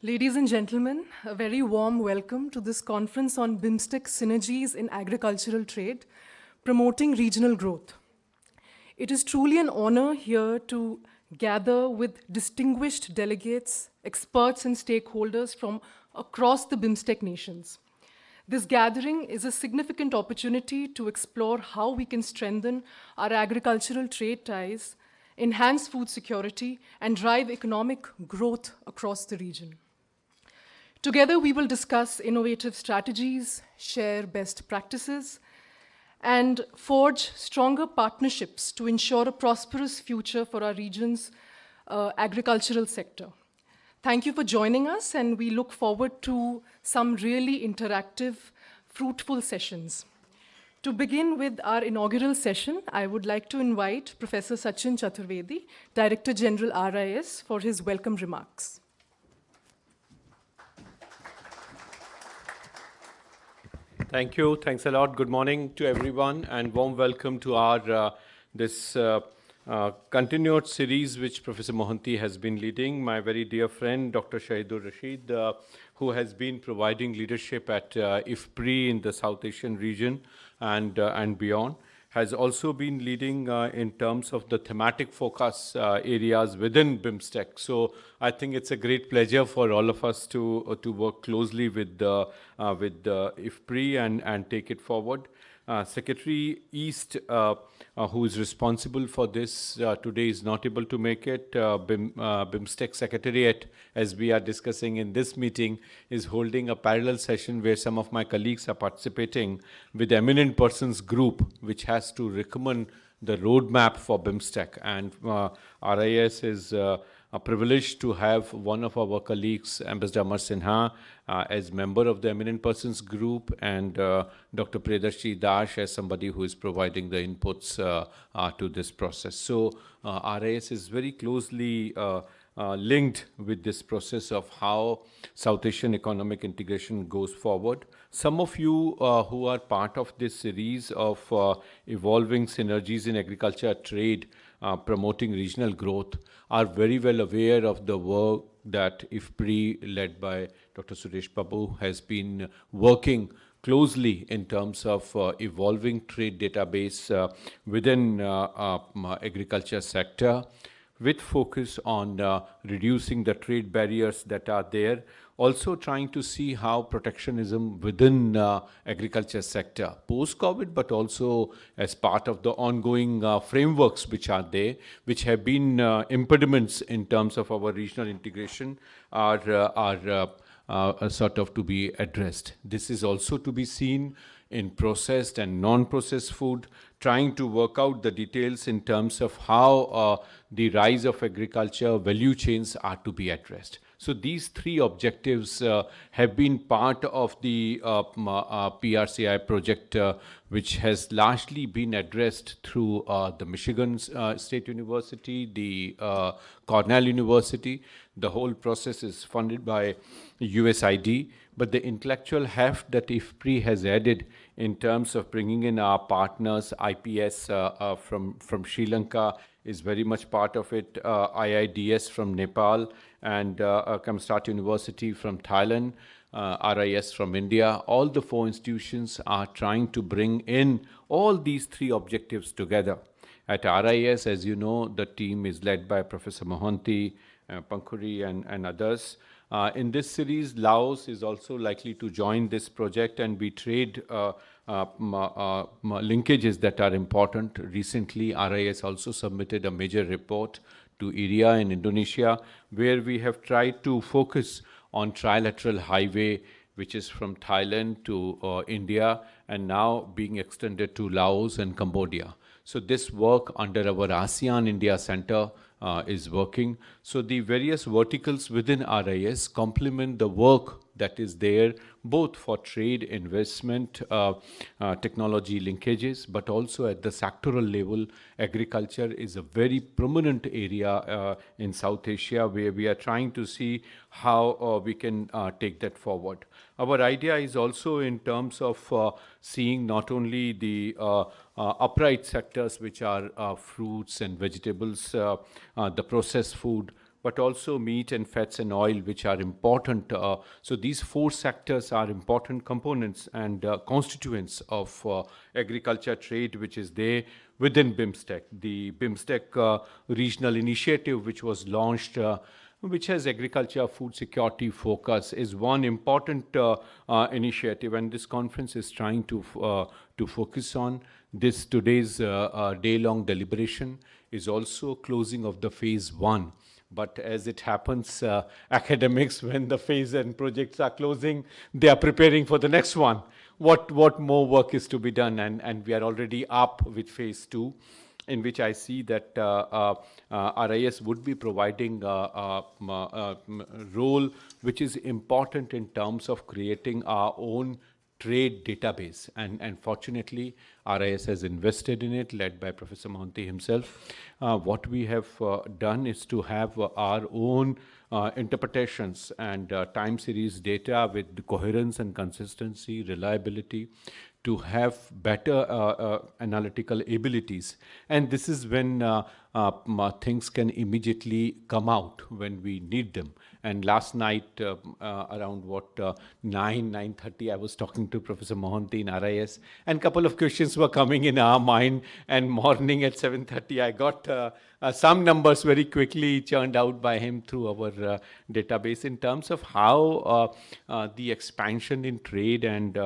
Ladies and gentlemen, a very warm welcome to this conference on BIMSTEC Synergies in Agricultural Trade, Promoting Regional Growth. It is truly an honor here to gather with distinguished delegates, experts, and stakeholders from across the BIMSTEC nations. This gathering is a significant opportunity to explore how we can strengthen our agricultural trade ties, enhance food security, and drive economic growth across the region. Together, we will discuss innovative strategies, share best practices, and forge stronger partnerships to ensure a prosperous future for our region's agricultural sector. Thank you for joining us, and we look forward to some really interactive, fruitful sessions. To begin with our inaugural session, I would like to invite Professor Sachin Chaturvedi, Director General RIS, for his welcome remarks. Thank you. Thanks a lot. Good morning to everyone, and warm welcome to our this continued series which Professor Mohanty has been leading. My very dear friend, Dr. Shahidul Rashid, who has been providing leadership at IFPRI in the South Asian region and beyond, has also been leading in terms of the thematic focus areas within BIMSTEC. So I think it's a great pleasure for all of us to work closely with IFPRI and take it forward. Secretary East, who is responsible for this today, is not able to make it. BIMSTEC Secretariat, as we are discussing in this meeting, is holding a parallel session where some of my colleagues are participating with Eminent Persons Group, which has to recommend the roadmap for BIMSTEC. And RIS is privileged to have one of our colleagues, Ambassador Amar Sinha, as member of the Eminent Persons Group, and Dr. Priyadarshi Dash as somebody who is providing the inputs to this process. So RIS is very closely linked with this process of how South Asian economic integration goes forward. Some of you who are part of this series of evolving synergies in agriculture trade, promoting regional growth, are very well aware of the work that IFPRI, led by Dr. Suresh Babu, has been working closely in terms of evolving trade database within agriculture sector, with focus on reducing the trade barriers that are there, also trying to see how protectionism within agriculture sector post-COVID, but also as part of the ongoing frameworks which are there, which have been impediments in terms of our regional integration, are sort of to be addressed. This is also to be seen in processed and non-processed food, trying to work out the details in terms of how the rise of agriculture value chains are to be addressed. So these three objectives have been part of the PRCI project, which has largely been addressed through the Michigan State University, the Cornell University. The whole process is funded by USAID, but the intellectual heft that IFPRI has added in terms of bringing in our partners, IPS from Sri Lanka is very much part of it, IIDS from Nepal, and Kamstat University from Thailand, RIS from India. All the four institutions are trying to bring in all these three objectives together. At RIS, as you know, the team is led by Professor Mohanty, Pankhuri, and others. In this series, Laos is also likely to join this project, and we trade linkages that are important. Recently, RIS also submitted a major report to IRIA in Indonesia, where we have tried to focus on trilateral highway, which is from Thailand to India, and now being extended to Laos and Cambodia. So this work under our ASEAN India Center is working. So the various verticals within RIS complement the work that is there, both for trade, investment, technology linkages, but also at the sectoral level. Agriculture is a very prominent area in South Asia, where we are trying to see how we can take that forward. Our idea is also in terms of seeing not only the upright sectors, which are fruits and vegetables, the processed food, but also meat and fats and oil, which are important. So these four sectors are important components and constituents of agriculture trade, which is there within BIMSTEC. The BIMSTEC regional initiative, which was launched, which has agriculture, food security focus, is one important initiative, and this conference is trying to focus on this. Today's day-long deliberation is also closing of the phase one. But as it happens, academics, when the phase and projects are closing, they are preparing for the next one. What more work is to be done? And we are already up with phase two, in which I see that RIS would be providing a role which is important in terms of creating our own trade database. And fortunately, RIS has invested in it, led by Professor Mohanty himself. What we have done is to have our own interpretations and time series data with the coherence and consistency, reliability, to have better analytical abilities. And this is when things can immediately come out when we need them. And last night, around 9:30, I was talking to Professor Mohanty in RIS, and a couple of questions were coming in our mind. And morning at 7:30, I got some numbers very quickly churned out by him through our database in terms of how the expansion in trade and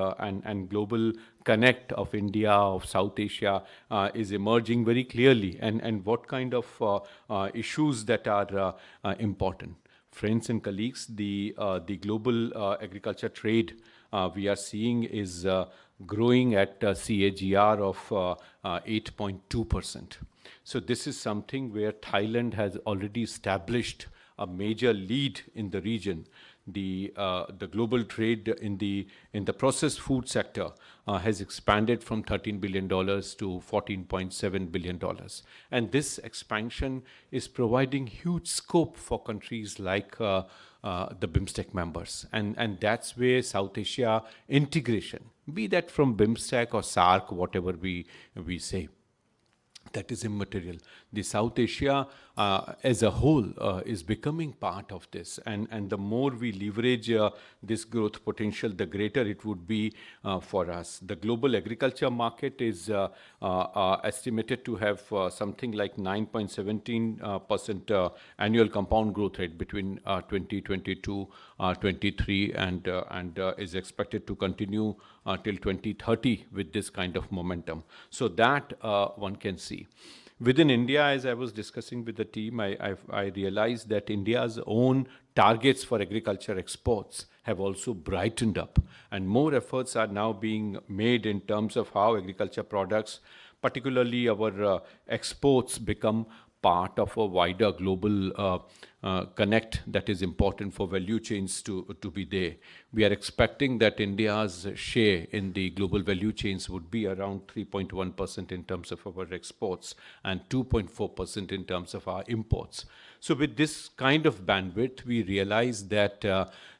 global connect of India, of South Asia, is emerging very clearly, and what kind of issues that are important. Friends and colleagues, the global agriculture trade we are seeing is growing at a CAGR of 8.2%. So this is something where Thailand has already established a major lead in the region. The global trade in the processed food sector has expanded from $13 billion to $14.7 billion. And this expansion is providing huge scope for countries like the BIMSTEC members. And that's where South Asia integration, be that from BIMSTEC or SAARC, whatever we say, that is immaterial. The South Asia as a whole is becoming part of this, and the more we leverage this growth potential, the greater it would be for us. The global agriculture market is estimated to have something like 9.17% annual compound growth rate between 2022-23, and is expected to continue till 2030 with this kind of momentum. So that one can see. Within India, as I was discussing with the team, I realized that India's own targets for agriculture exports have also brightened up, and more efforts are now being made in terms of how agriculture products, particularly our exports, become part of a wider global connect that is important for value chains to be there. We are expecting that India's share in the global value chains would be around 3.1% in terms of our exports and 2.4% in terms of our imports. So with this kind of bandwidth, we realize that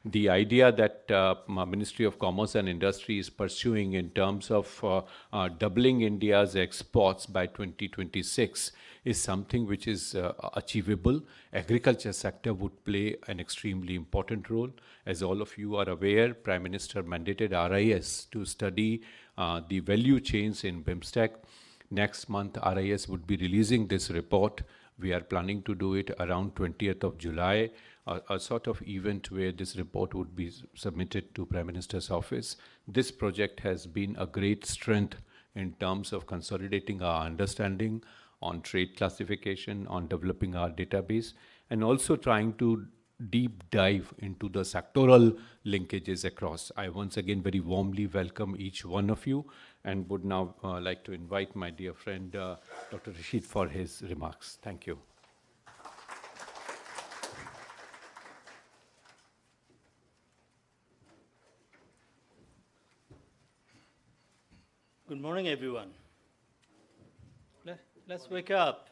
the idea that Ministry of Commerce and Industry is pursuing in terms of doubling India's exports by 2026 is something which is achievable. Agriculture sector would play an extremely important role. As all of you are aware, Prime Minister mandated RIS to study the value chains in BIMSTEC. Next month, RIS would be releasing this report. We are planning to do it around 20th of July, a sort of event where this report would be submitted to Prime Minister's office. This project has been a great strength in terms of consolidating our understanding on trade classification, on developing our database, and also trying to deep dive into the sectoral linkages across. I once again very warmly welcome each one of you, and would now like to invite my dear friend Dr. Rashid for his remarks. Thank you. Good morning, everyone. Let's wake up.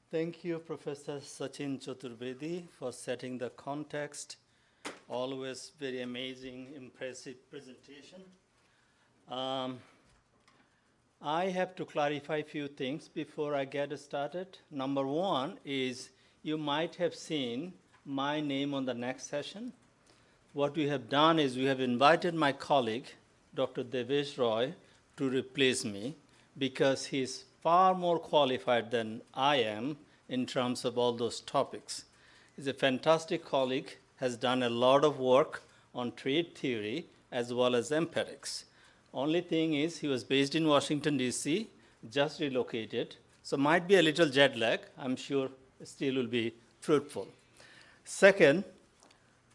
Thank you, Professor Sachin Chaturvedi, for setting the context. Always very amazing, impressive presentation. I have to clarify a few things before I get started. Number one is you might have seen my name on the next session. What we have done is we have invited my colleague, Dr. Devesh Roy, to replace me because he's far more qualified than I am in terms of all those topics. He's a fantastic colleague, has done a lot of work on trade theory as well as empirics. Only thing is he was based in Washington, D.C., just relocated, so might be a little jet lag. I'm sure still will be fruitful. Second,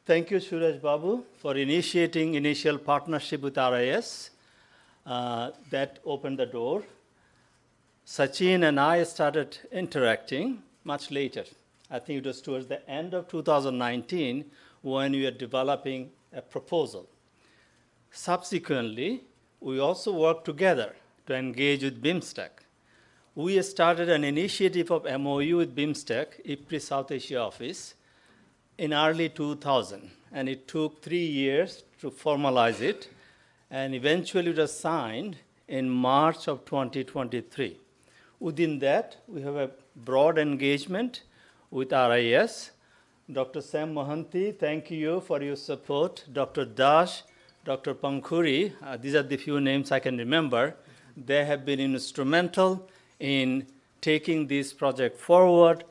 thank you, Suraj Babu, for initiating initial partnership with RIS. That opened the door. Sachin and I started interacting much later. I think it was towards the end of 2019 when we were developing a proposal. Subsequently, we also worked together to engage with BIMSTEC. We started an initiative of MOU with BIMSTEC, IPRI South Asia office, in early 2000, and it took 3 years to formalize it, and eventually it was signed in March of 2023. Within that, we have a broad engagement with RIS. Dr. Sam Mohanty, thank you for your support. Dr. Dash, Dr. Pankhuri, these are the few names I can remember. They have been instrumental in taking this project forward,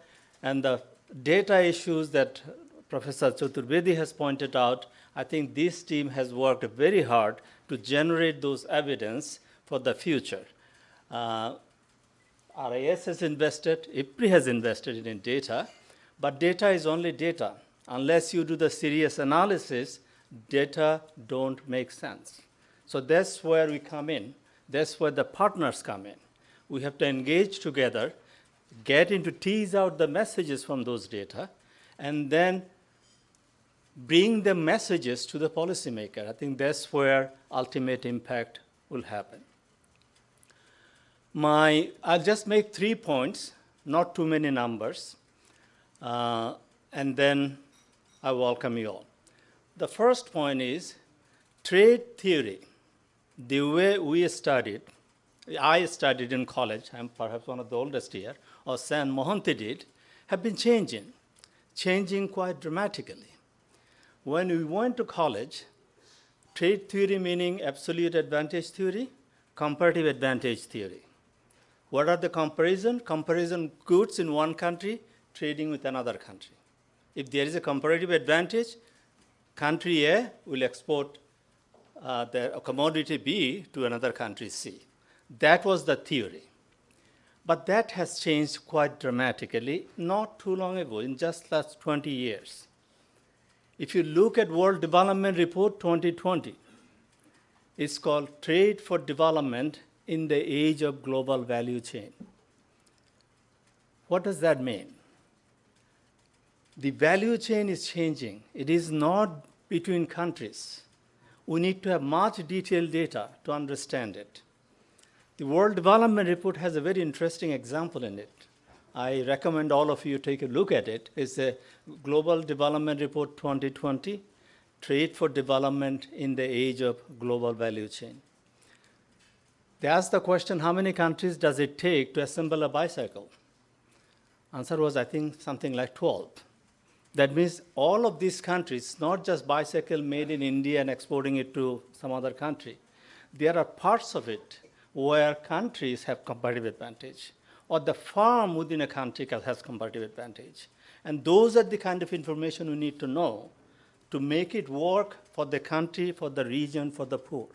and the data issues that Professor Chaturvedi has pointed out, I think this team has worked very hard to generate those evidence for the future. RIS has invested, IPRI has invested in data, but data is only data. Unless you do the serious analysis, data don't make sense. So that's where we come in. That's where the partners come in. We have to engage together, get into tease out the messages from those data, and then bring the messages to the policymaker. I think that's where ultimate impact will happen. I'll just make 3 points, not too many numbers, and then I welcome you all. The first point is trade theory. The way we studied, I studied in college, I'm perhaps one of the oldest here, or San Mohanty did, have been changing quite dramatically. When we went to college, trade theory meaning absolute advantage theory, comparative advantage theory. What are the comparison? Comparison goods in one country, trading with another country. If there is a comparative advantage, country A will export the commodity B to another country C. That was the theory. But that has changed quite dramatically not too long ago, in just last 20 years. If you look at World Development Report 2020, it's called Trade for Development in the Age of Global Value Chain. What does that mean? The value chain is changing. It is not between countries. We need to have much detailed data to understand it. The World Development Report has a very interesting example in it. I recommend all of you take a look at it. It's a Global Development Report 2020, Trade for Development in the Age of Global Value Chain. They asked the question, how many countries does it take to assemble a bicycle? Answer was, I think, something like 12. That means all of these countries, not just bicycle made in India and exporting it to some other country. There are parts of it where countries have comparative advantage, or the farm within a country has comparative advantage. And those are the kind of information we need to know to make it work for the country, for the region, for the poor.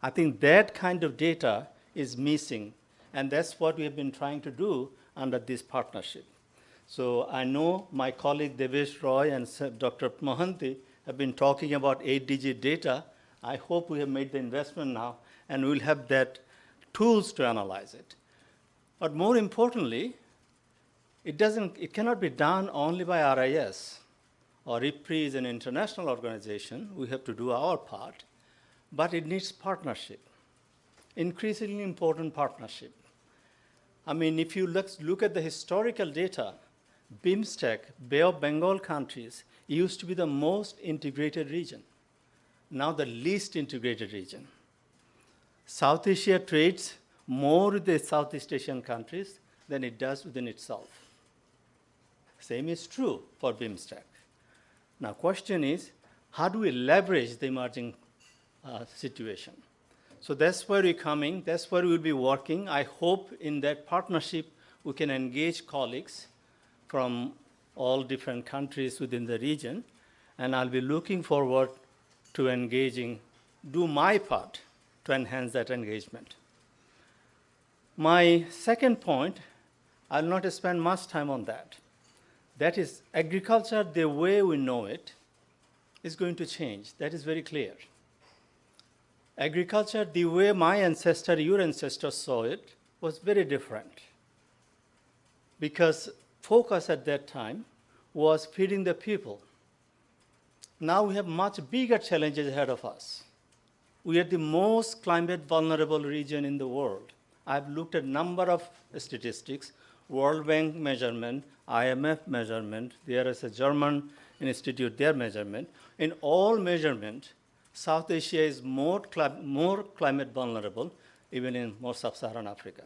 I think that kind of data is missing, and that's what we have been trying to do under this partnership. So I know my colleague Devesh Roy and Dr. Mohanty have been talking about 8-digit data. I hope we have made the investment now, and we'll have that tools to analyze it. But more importantly, it cannot be done only by RIS, or IPRI is an international organization. We have to do our part, but it needs partnership, increasingly important partnership. I mean, if you look at the historical data, BIMSTEC, Bay of Bengal countries, used to be the most integrated region, now the least integrated region. South Asia trades more with the Southeast Asian countries than it does within itself. Same is true for BIMSTEC. Now, question is, how do we leverage the emerging situation? So that's where we're coming. That's where we'll be working. I hope in that partnership we can engage colleagues from all different countries within the region, and I'll be looking forward to engaging, do my part to enhance that engagement. My second point, I'll not spend much time on that. That is, agriculture, the way we know it, is going to change. That is very clear. Agriculture, the way my ancestor, your ancestors saw it, was very different. Because focus at that time was feeding the people. Now we have much bigger challenges ahead of us. We are the most climate vulnerable region in the world. I've looked at a number of statistics, World Bank measurement, IMF measurement, there is a German institute, their measurement. In all measurement, South Asia is more climate vulnerable, even in more sub-Saharan Africa,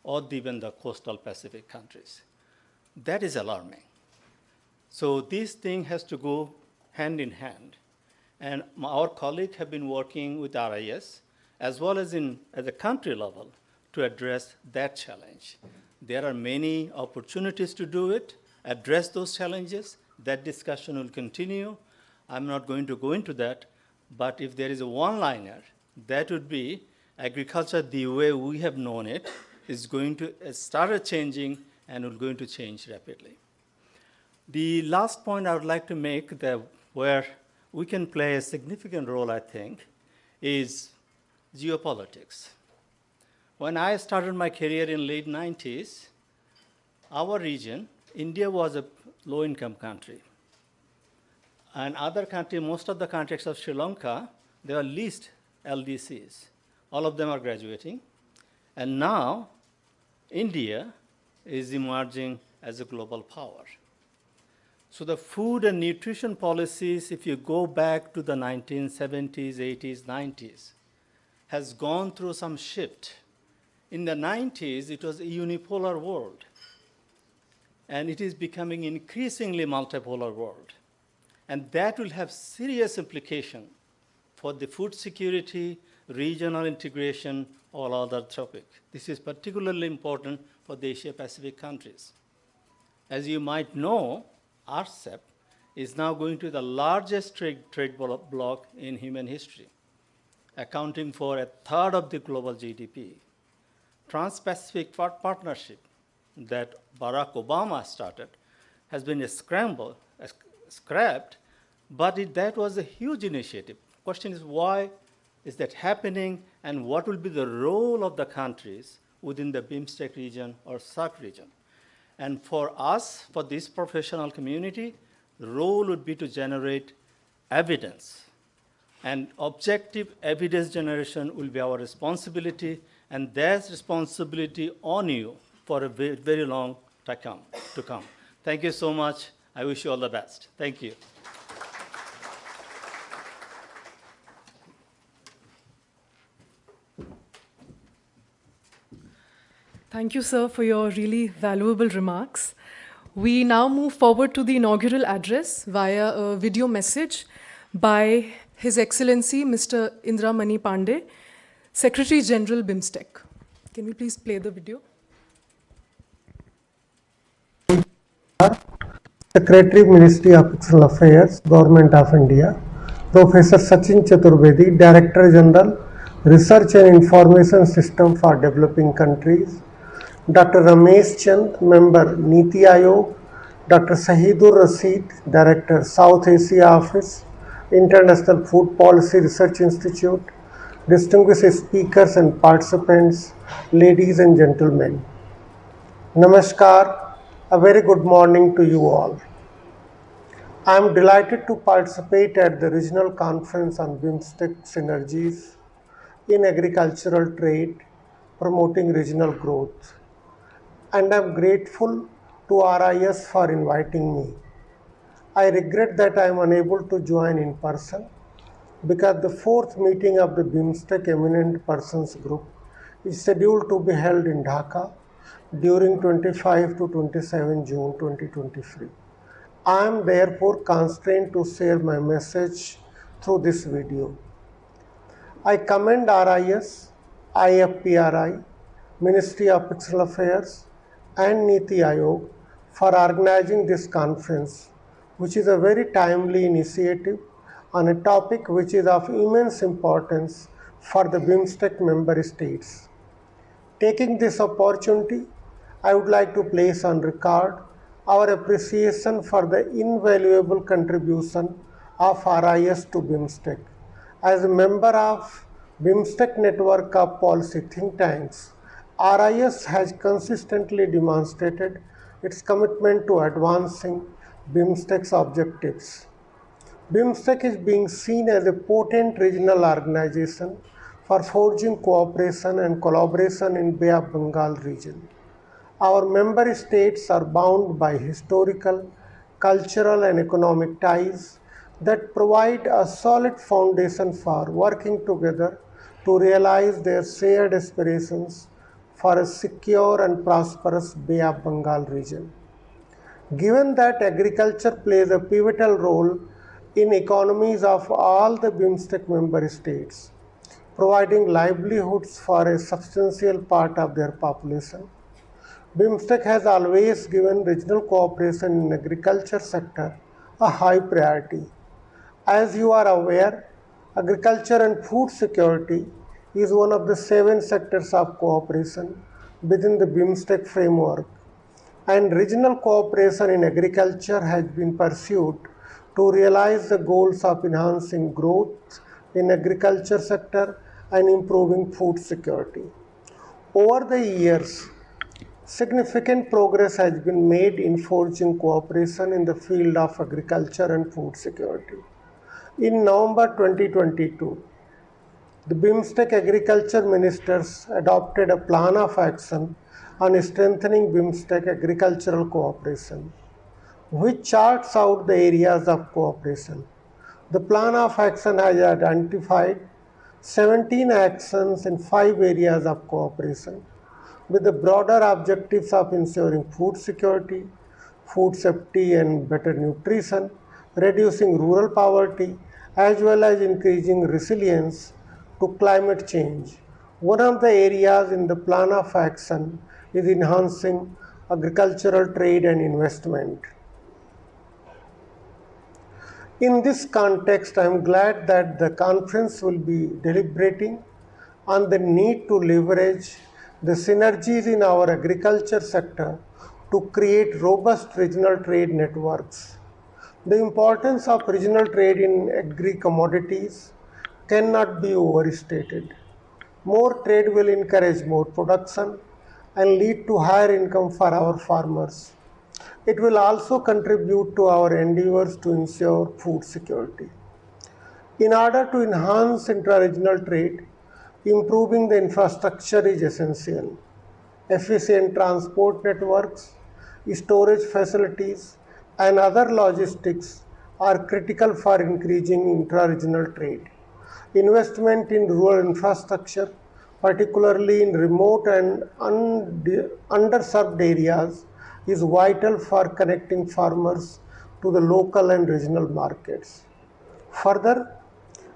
or even the coastal Pacific countries. That is alarming. So this thing has to go hand in hand. And our colleagues have been working with RIS, as well as at the country level, to address that challenge. There are many opportunities to do it, address those challenges. That discussion will continue. I'm not going to go into that, but if there is a one-liner, that would be agriculture the way we have known it is going to start changing and will going to change rapidly. The last point I would like to make where we can play a significant role, I think, is geopolitics. When I started my career in late 90s, our region, India was a low-income country. And other countries, most of the countries of Sri Lanka, they are least LDCs. All of them are graduating. And now, India is emerging as a global power. So the food and nutrition policies, if you go back to the 1970s, 80s, 90s, has gone through some shift. In the 90s, it was a unipolar world. And it is becoming increasingly multipolar world. And that will have serious implication for the food security, regional integration, all other topics. This is particularly important for the Asia-Pacific countries. As you might know, RCEP is now going to be the largest trade bloc in human history, accounting for a third of the global GDP. Trans-Pacific Partnership that Barack Obama started has been scrapped, but that was a huge initiative. Question is, why is that happening, and what will be the role of the countries within the BIMSTEC region or SAARC region? And for us, for this professional community, the role would be to generate evidence. And objective evidence generation will be our responsibility, and that's responsibility on you for a very, very long time to come. Thank you so much. I wish you all the best. Thank you. Thank you, sir, for your really valuable remarks. We now move forward to the inaugural address via a video message by His Excellency Mr. Indra Mani Pandey, Secretary General BIMSTEC. Can we please play the video? Secretary, Ministry of External Affairs, Government of India, Professor Sachin Chaturvedi, Director General, Research and Information System for Developing Countries, Dr. Ramesh Chand, Member, Niti Aayog, Dr. Sahidur Rasid, Director, South Asia Office, International Food Policy Research Institute, distinguished speakers and participants, ladies and gentlemen. Namaskar, a very good morning to you all. I am delighted to participate at the regional conference on BIMSTEC Synergies in agricultural trade, promoting regional growth. And I am grateful to RIS for inviting me. I regret that I am unable to join in person because the fourth meeting of the BIMSTEC Eminent Persons Group is scheduled to be held in Dhaka during 25 to 27 June 2023. I am therefore constrained to share my message through this video. I commend RIS, IFPRI, Ministry of External Affairs, and Niti Aayog for organizing this conference, which is a very timely initiative on a topic which is of immense importance for the BIMSTEC member states. Taking this opportunity, I would like to place on record our appreciation for the invaluable contribution of RIS to BIMSTEC. As a member of BIMSTEC network of policy think tanks, RIS has consistently demonstrated its commitment to advancing BIMSTEC's objectives. BIMSTEC is being seen as a potent regional organization for forging cooperation and collaboration in Bay of Bengal region. Our member states are bound by historical, cultural, and economic ties that provide a solid foundation for working together to realize their shared aspirations for a secure and prosperous Bay of Bengal region. Given that agriculture plays a pivotal role in economies of all the BIMSTEC member states, providing livelihoods for a substantial part of their population, BIMSTEC has always given regional cooperation in agriculture sector a high priority. As you are aware, agriculture and food security is one of the 7 sectors of cooperation within the BIMSTEC framework, and regional cooperation in agriculture has been pursued to realize the goals of enhancing growth in agriculture sector and improving food security. Over the years, significant progress has been made in forging cooperation in the field of agriculture and food security. In November 2022, the BIMSTEC agriculture ministers adopted a plan of action on strengthening BIMSTEC agricultural cooperation, which charts out the areas of cooperation. The plan of action has identified 17 actions in 5 areas of cooperation, with the broader objectives of ensuring food security, food safety and better nutrition, reducing rural poverty, as well as increasing resilience to climate change. One of the areas in the plan of action is enhancing agricultural trade and investment. In this context, I am glad that the conference will be deliberating on the need to leverage the synergies in our agriculture sector to create robust regional trade networks. The importance of regional trade in agri-commodities cannot be overstated. More trade will encourage more production and lead to higher income for our farmers. It will also contribute to our endeavors to ensure food security. In order to enhance intra-regional trade, improving the infrastructure is essential. Efficient transport networks, storage facilities, and other logistics are critical for increasing intra-regional trade. Investment in rural infrastructure, particularly in remote and underserved areas, is vital for connecting farmers to the local and regional markets. Further,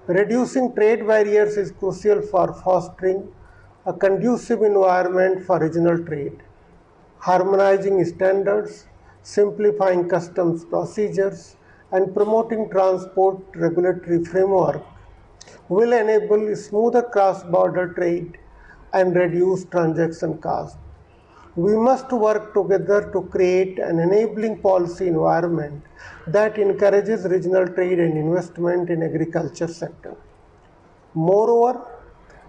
reducing trade barriers is crucial for fostering a conducive environment for regional trade. Harmonizing standards, simplifying customs procedures, and promoting transport regulatory framework will enable smoother cross-border trade and reduce transaction costs. We must work together to create an enabling policy environment that encourages regional trade and investment in agriculture sector. Moreover,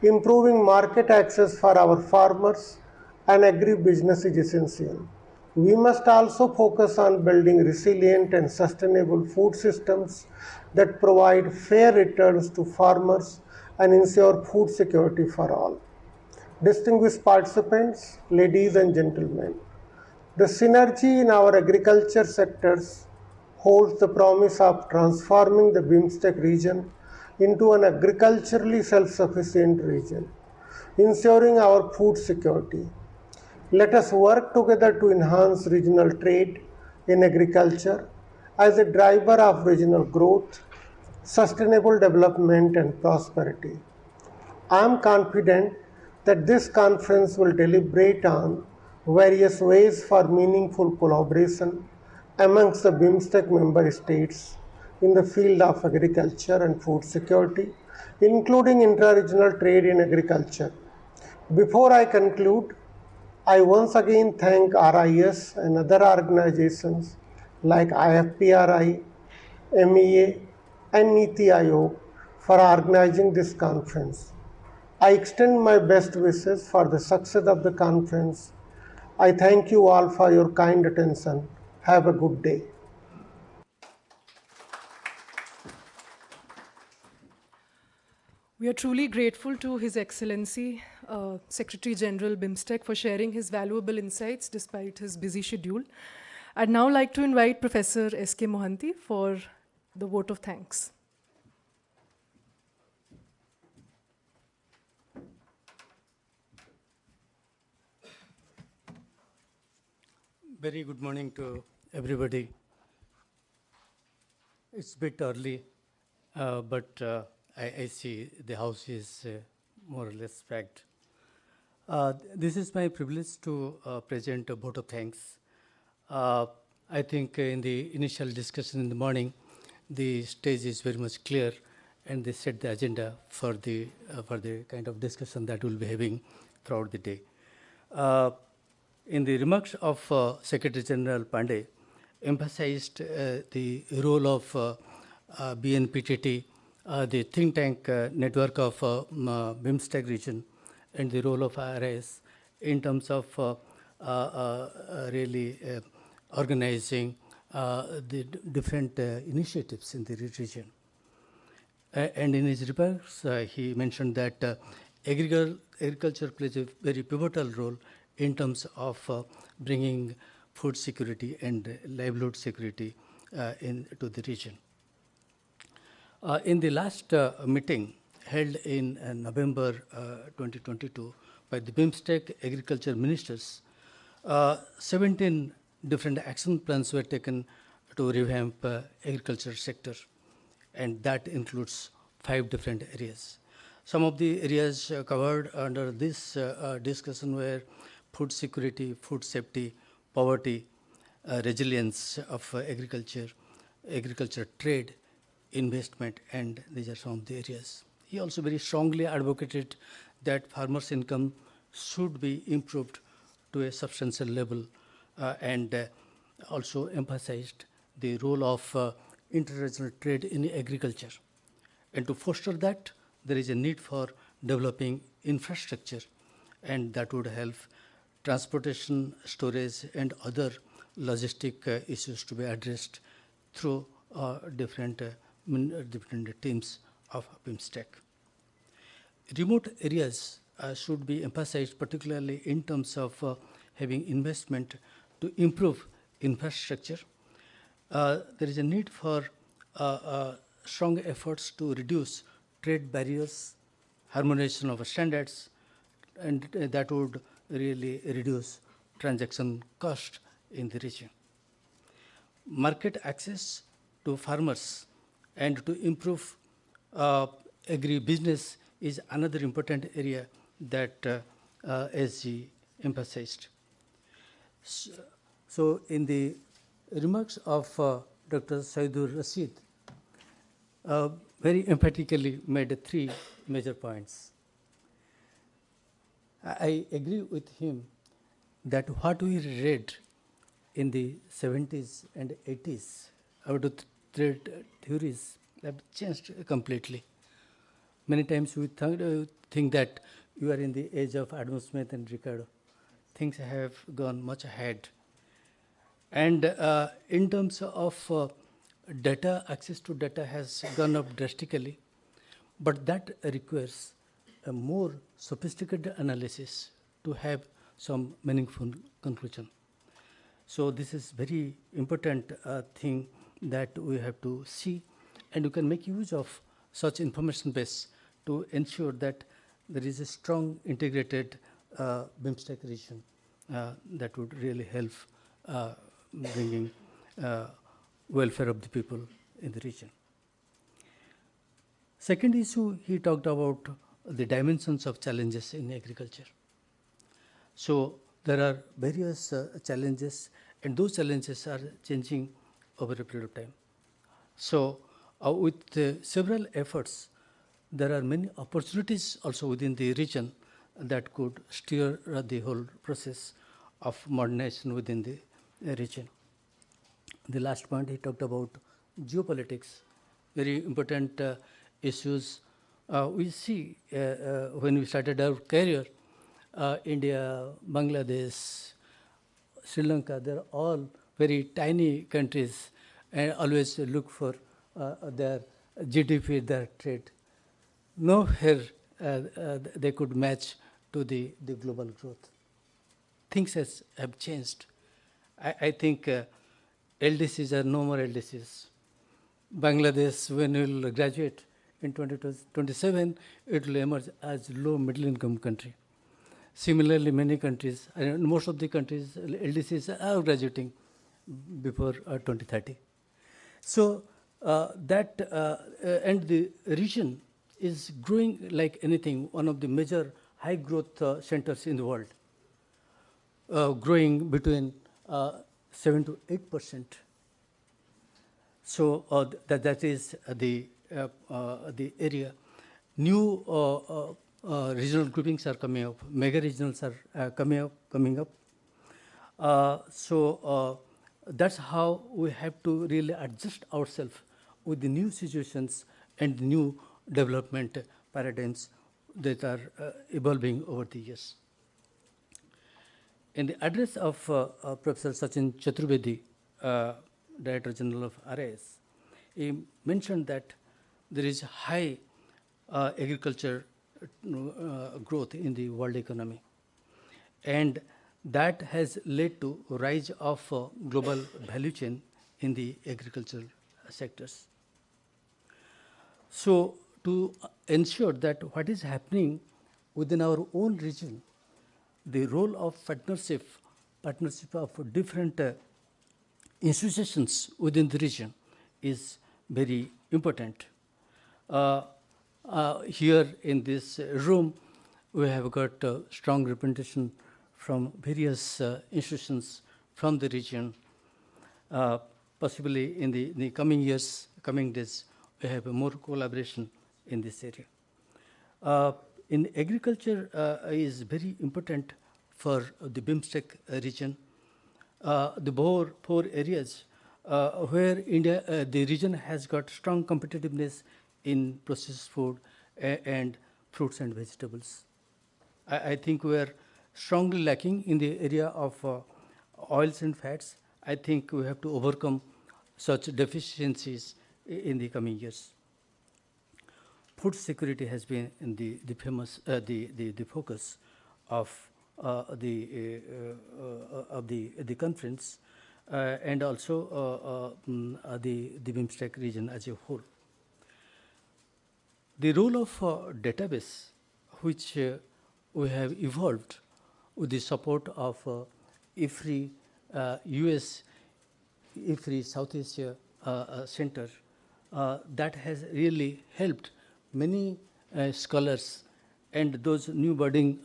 improving market access for our farmers and agri-business is essential. We must also focus on building resilient and sustainable food systems that provide fair returns to farmers and ensure food security for all. Distinguished participants, ladies and gentlemen, the synergy in our agriculture sectors holds the promise of transforming the BIMSTEC region into an agriculturally self-sufficient region. ensuring our food security. Let us work together to enhance regional trade in agriculture as a driver of regional growth, sustainable development, and prosperity. I am confident that this conference will deliberate on various ways for meaningful collaboration amongst the BIMSTEC member states in the field of agriculture and food security, including intra-regional trade in agriculture. Before I conclude, I once again thank RIS and other organizations like IFPRI, MEA, and Niti Aayog for organizing this conference. I extend my best wishes for the success of the conference. I thank you all for your kind attention. Have a good day. We are truly grateful to His Excellency, Secretary General BIMSTEC, for sharing his valuable insights despite his busy schedule. I'd now like to invite Professor S.K. Mohanty for the vote of thanks. Very good morning to everybody. It's a bit early, but I see the house is more or less packed. This is my privilege to present a vote of thanks. I think in the initial discussion in the morning, the stage is very much clear, and they set the agenda for the kind of discussion that we'll be having throughout the day. In the remarks of Secretary General Pandey, emphasized the role of BNPTT, the think tank network of BIMSTEC region, and the role of RIS in terms of really organizing the different initiatives in the region. And in his remarks, he mentioned that agriculture plays a very pivotal role in terms of bringing food security and livelihood security into the region. In the last meeting held in November 2022 by the BIMSTEC agriculture ministers, 17 different action plans were taken to revamp agriculture sector, and that includes 5 different areas. Some of the areas covered under this discussion were food security, food safety, poverty, resilience of agriculture trade, investment, and these are some of the areas. He also very strongly advocated that farmers' income should be improved to a substantial level and also emphasized the role of interregional trade in agriculture. And to foster that, there is a need for developing infrastructure, and that would help transportation, storage, and other logistic issues to be addressed through different teams of BIMSTEC. Remote areas should be emphasized, particularly in terms of having investment to improve infrastructure. There is a need for strong efforts to reduce trade barriers, harmonization of standards, and that would really reduce transaction cost in the region. Market access to farmers and to improve agri-business is another important area that SG emphasized. So in the remarks of Dr. Saidur Rashid, very emphatically made 3 major points. I agree with him that what we read in the 70s and 80s about trade theories have changed completely. Many times we think that you are in the age of Adam Smith and Ricardo. Things have gone much ahead. And in terms of data, access to data has gone up drastically, but that requires a more sophisticated analysis to have some meaningful conclusion. So this is very important thing that we have to see, and you can make use of such information base to ensure that there is a strong integrated BIMSTEC region that would really help bringing welfare of the people in the region. Second issue, he talked about the dimensions of challenges in agriculture. So there are various challenges, and those challenges are changing over a period of time. So with several efforts, there are many opportunities also within the region that could steer the whole process of modernization within the region. The last point, he talked about geopolitics, very important issues. We see when we started our career, India, Bangladesh, Sri Lanka, they're all very tiny countries and always look for their GDP, their trade. Nowhere they could match to the global growth. Things have changed. I think LDCs are no more LDCs. Bangladesh, when it will graduate in 2027, it will emerge as low middle income country. Similarly, many countries, and most of the countries, LDCs are graduating before 2030. So and the region is growing like anything, one of the major high growth centers in the world, growing between 7 to 8%. So that is the area. New regional groupings are coming up. Mega regionals are coming up. So that's how we have to really adjust ourselves with the new situations and new development paradigms that are evolving over the years. In the address of Professor Sachin Chaturvedi, Director General of RIS, he mentioned that there is high agriculture growth in the world economy, and that has led to rise of global value chain in the agricultural sectors. So to ensure that what is happening within our own region, the role of partnership of different institutions within the region is very important. Here in this room, we have got strong representation from various institutions from the region. Possibly in the coming years, coming days, we have more collaboration in this area. In agriculture is very important for the BIMSTEC region. The four areas where India, the region has got strong competitiveness in processed food and fruits and vegetables. I think we are strongly lacking in the area of oils and fats. I think we have to overcome such deficiencies in the coming years. Food security has been in the focus of the conference and also the BIMSTEC region as a whole. The role of database, which we have evolved with the support of IFRI, US IFRI South Asia Center, that has really helped many scholars and those new budding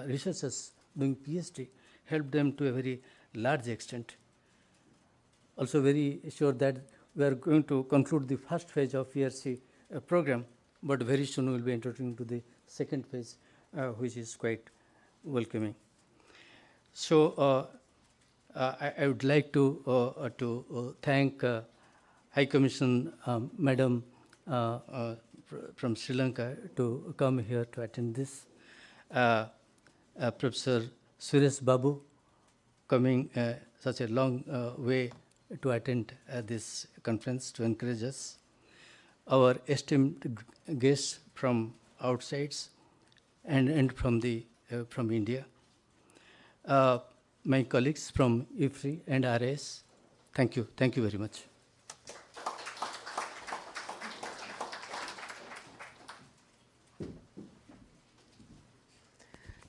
researchers doing PhD, helped them to a very large extent. Also very sure that we are going to conclude the first phase of ERC program, but very soon we will be entering to the second phase, which is quite welcoming. So I would like to thank High Commission Madam from Sri Lanka to come here to attend this. Professor Suresh Babu coming such a long way to attend this conference to encourage us. Our esteemed guests from outsides and from India. My colleagues from IFRI and RIS, thank you very much.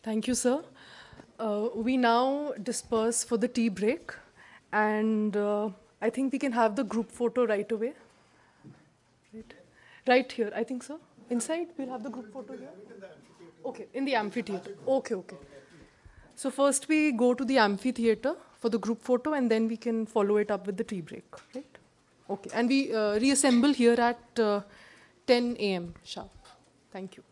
Thank you, sir. We now disperse for the tea break, and I think we can have the group photo right away. Right here, I think so. Inside, we'll have the group photo here. Okay, in the amphitheater. Okay, okay. So first we go to the amphitheater for the group photo, and then we can follow it up with the tea break, right? Okay, and we reassemble here at 10 a.m. sharp. Thank you.